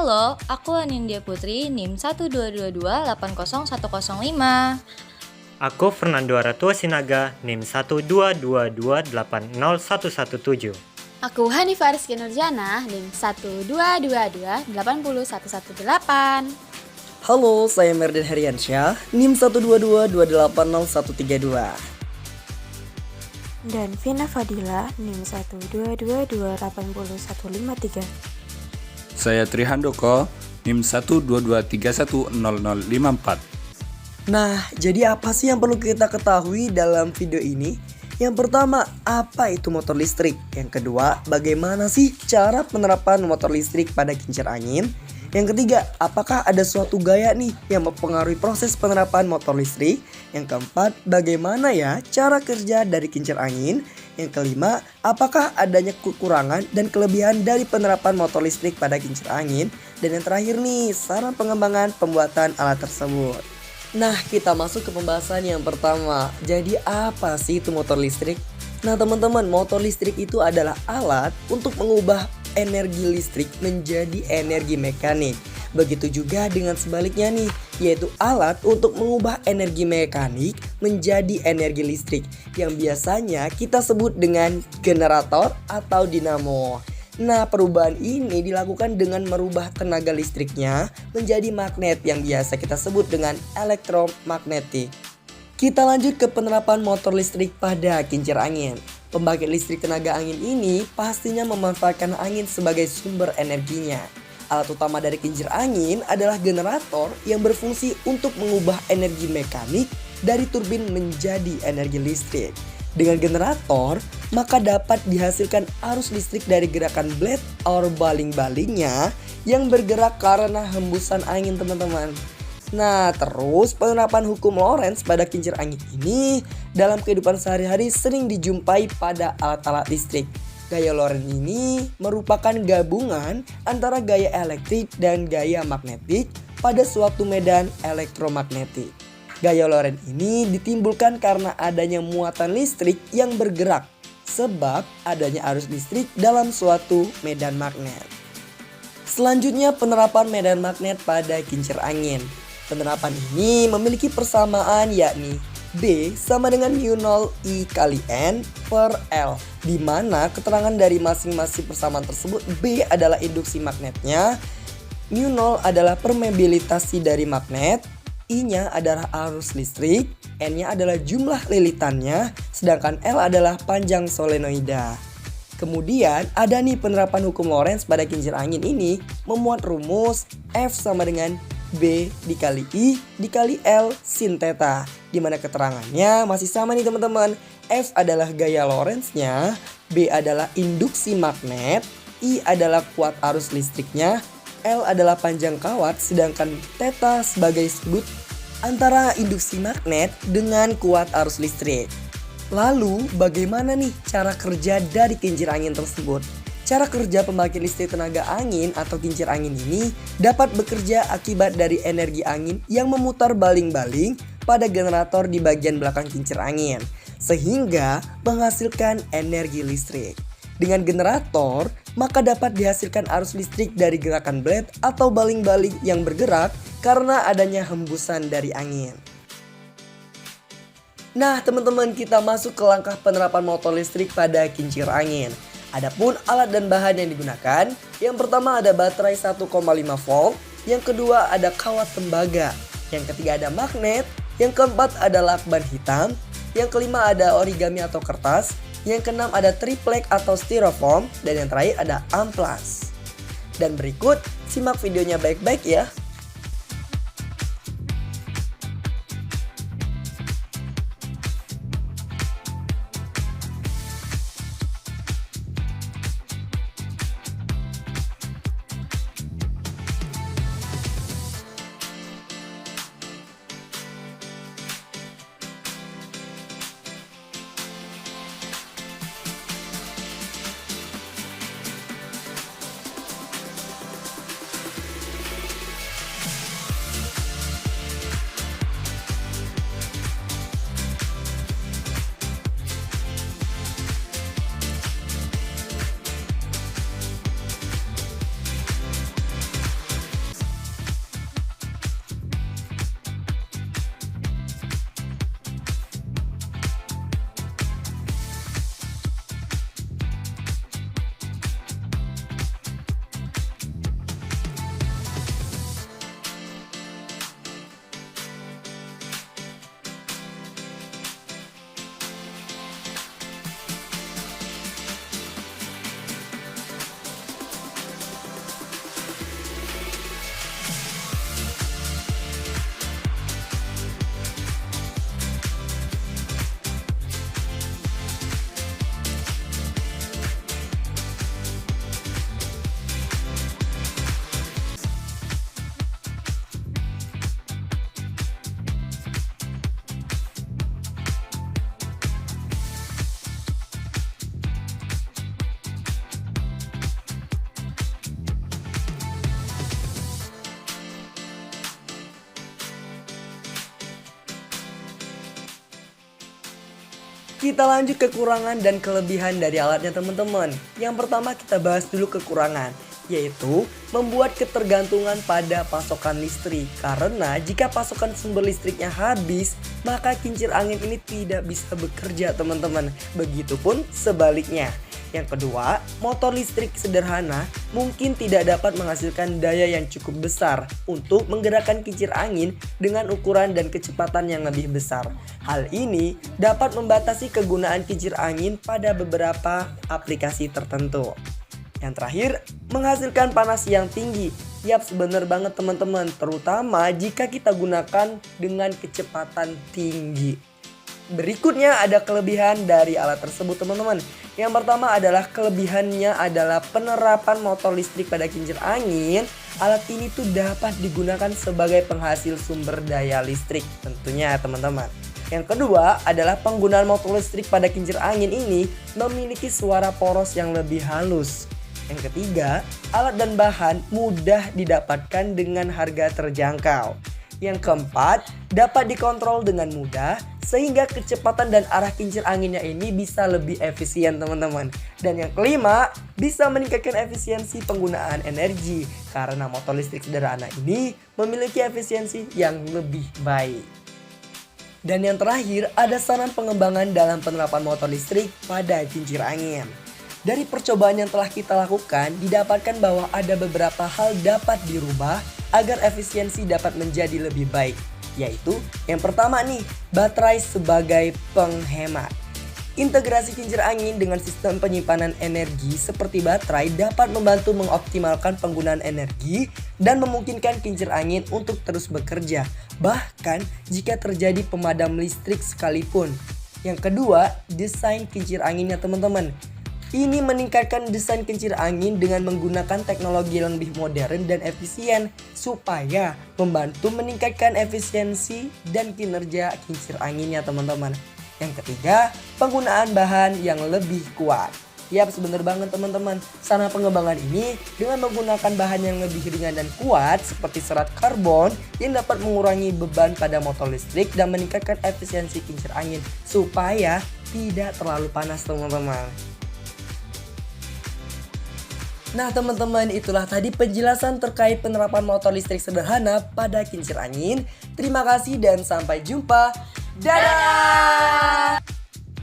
Halo, aku Anindya Putri, NIM 122280105. Aku Fernando Aratua Sinaga, NIM 122280117. Aku Hanifah Rizky Nurjana, NIM 122280118. Halo, saya Merdan Heriansyah, NIM 122280132. Dan Vina Fadila, NIM 122280153. Saya Trihandoko, NIM 122310054. Nah, jadi apa sih yang perlu kita ketahui dalam video ini? Yang pertama, apa itu motor listrik? Yang kedua, bagaimana sih cara penerapan motor listrik pada kincir angin? Yang ketiga, apakah ada suatu gaya nih yang mempengaruhi proses penerapan motor listrik? Yang keempat, bagaimana ya cara kerja dari kincir angin? Yang kelima, apakah adanya kekurangan dan kelebihan dari penerapan motor listrik pada kincir angin? Dan yang terakhir nih, saran pengembangan pembuatan alat tersebut. Nah, kita masuk ke pembahasan yang pertama. Jadi apa sih itu motor listrik? Nah teman-teman, motor listrik itu adalah alat untuk mengubah energi listrik menjadi energi mekanik. Begitu juga dengan sebaliknya nih, yaitu alat untuk mengubah energi mekanik menjadi energi listrik yang biasanya kita sebut dengan generator atau dinamo. Nah, perubahan ini dilakukan dengan merubah tenaga listriknya menjadi magnet yang biasa kita sebut dengan elektromagnetik. Kita lanjut ke penerapan motor listrik pada kincir angin. Pembangkit listrik tenaga angin ini pastinya memanfaatkan angin sebagai sumber energinya. Alat utama dari kincir angin adalah generator yang berfungsi untuk mengubah energi mekanik dari turbin menjadi energi listrik. Dengan generator, maka dapat dihasilkan arus listrik dari gerakan blade atau baling-balingnya yang bergerak karena hembusan angin, teman-teman. Nah, terus penerapan hukum Lorentz pada kincir angin ini dalam kehidupan sehari-hari sering dijumpai pada alat-alat listrik. Gaya Lorentz ini merupakan gabungan antara gaya elektrik dan gaya magnetik pada suatu medan elektromagnetik. Gaya Lorentz ini ditimbulkan karena adanya muatan listrik yang bergerak sebab adanya arus listrik dalam suatu medan magnet. Selanjutnya, penerapan medan magnet pada kincir angin. Penerapan ini memiliki persamaan yakni B sama dengan mu0 I kali N per L, di mana keterangan dari masing-masing persamaan tersebut. B adalah induksi magnetnya, mu0 adalah permeabilitasi dari magnet, I-nya adalah arus listrik, N-nya adalah jumlah lilitannya, sedangkan L adalah panjang solenoida. Kemudian ada nih penerapan hukum Lorentz pada kincir angin ini memuat rumus F sama dengan B dikali I dikali L sin theta, di mana keterangannya masih sama nih teman-teman. F adalah gaya Lorentz-nya, B adalah induksi magnet, I adalah kuat arus listriknya, L adalah panjang kawat, sedangkan theta sebagai sudut antara induksi magnet dengan kuat arus listrik. Lalu bagaimana nih cara kerja dari kincir angin tersebut? Cara kerja pembangkit listrik tenaga angin atau kincir angin ini dapat bekerja akibat dari energi angin yang memutar baling-baling pada generator di bagian belakang kincir angin, sehingga menghasilkan energi listrik. Dengan generator, maka dapat dihasilkan arus listrik dari gerakan blade atau baling-baling yang bergerak karena adanya hembusan dari angin. Nah teman-teman, kita masuk ke langkah penerapan motor listrik pada kincir angin. Adapun alat dan bahan yang digunakan, yang pertama ada baterai 1,5 volt, yang kedua ada kawat tembaga, yang ketiga ada magnet, yang keempat ada lakban hitam, yang kelima ada origami atau kertas, yang keenam ada triplek atau styrofoam, dan yang terakhir ada amplas. Dan berikut, simak videonya baik-baik ya. Kita lanjut kekurangan dan kelebihan dari alatnya teman-teman. Yang pertama kita bahas dulu kekurangan, yaitu membuat ketergantungan pada pasokan listrik. Karena jika pasokan sumber listriknya habis, maka kincir angin ini tidak bisa bekerja teman-teman. Begitupun sebaliknya. Yang kedua, motor listrik sederhana mungkin tidak dapat menghasilkan daya yang cukup besar untuk menggerakkan kincir angin dengan ukuran dan kecepatan yang lebih besar. Hal ini dapat membatasi kegunaan kincir angin pada beberapa aplikasi tertentu. Yang terakhir, menghasilkan panas yang tinggi. Yap, bener banget teman-teman, terutama jika kita gunakan dengan kecepatan tinggi. Berikutnya ada kelebihan dari alat tersebut teman-teman. Yang pertama adalah kelebihannya adalah penerapan motor listrik pada kincir angin. Alat ini tuh dapat digunakan sebagai penghasil sumber daya listrik tentunya teman-teman. Yang kedua adalah penggunaan motor listrik pada kincir angin ini memiliki suara poros yang lebih halus. Yang ketiga, alat dan bahan mudah didapatkan dengan harga terjangkau. Yang keempat, dapat dikontrol dengan mudah sehingga kecepatan dan arah kincir anginnya ini bisa lebih efisien teman-teman. Dan yang kelima, bisa meningkatkan efisiensi penggunaan energi karena motor listrik sederhana ini memiliki efisiensi yang lebih baik. Dan yang terakhir, ada saran pengembangan dalam penerapan motor listrik pada kincir angin. Dari percobaan yang telah kita lakukan, didapatkan bahwa ada beberapa hal dapat dirubah agar efisiensi dapat menjadi lebih baik. Yaitu, yang pertama nih, baterai sebagai penghemat. Integrasi kincir angin dengan sistem penyimpanan energi seperti baterai dapat membantu mengoptimalkan penggunaan energi dan memungkinkan kincir angin untuk terus bekerja, bahkan jika terjadi pemadam listrik sekalipun. Yang kedua, desain kincir anginnya teman-teman. Ini meningkatkan desain kincir angin dengan menggunakan teknologi yang lebih modern dan efisien supaya membantu meningkatkan efisiensi dan kinerja kincir anginnya teman-teman. Yang ketiga, penggunaan bahan yang lebih kuat. Yap, bener banget teman-teman. Sarana pengembangan ini dengan menggunakan bahan yang lebih ringan dan kuat seperti serat karbon yang dapat mengurangi beban pada motor listrik dan meningkatkan efisiensi kincir angin supaya tidak terlalu panas teman-teman. Nah teman-teman, itulah tadi penjelasan terkait penerapan motor listrik sederhana pada kincir angin. Terima kasih dan sampai jumpa. Dadah!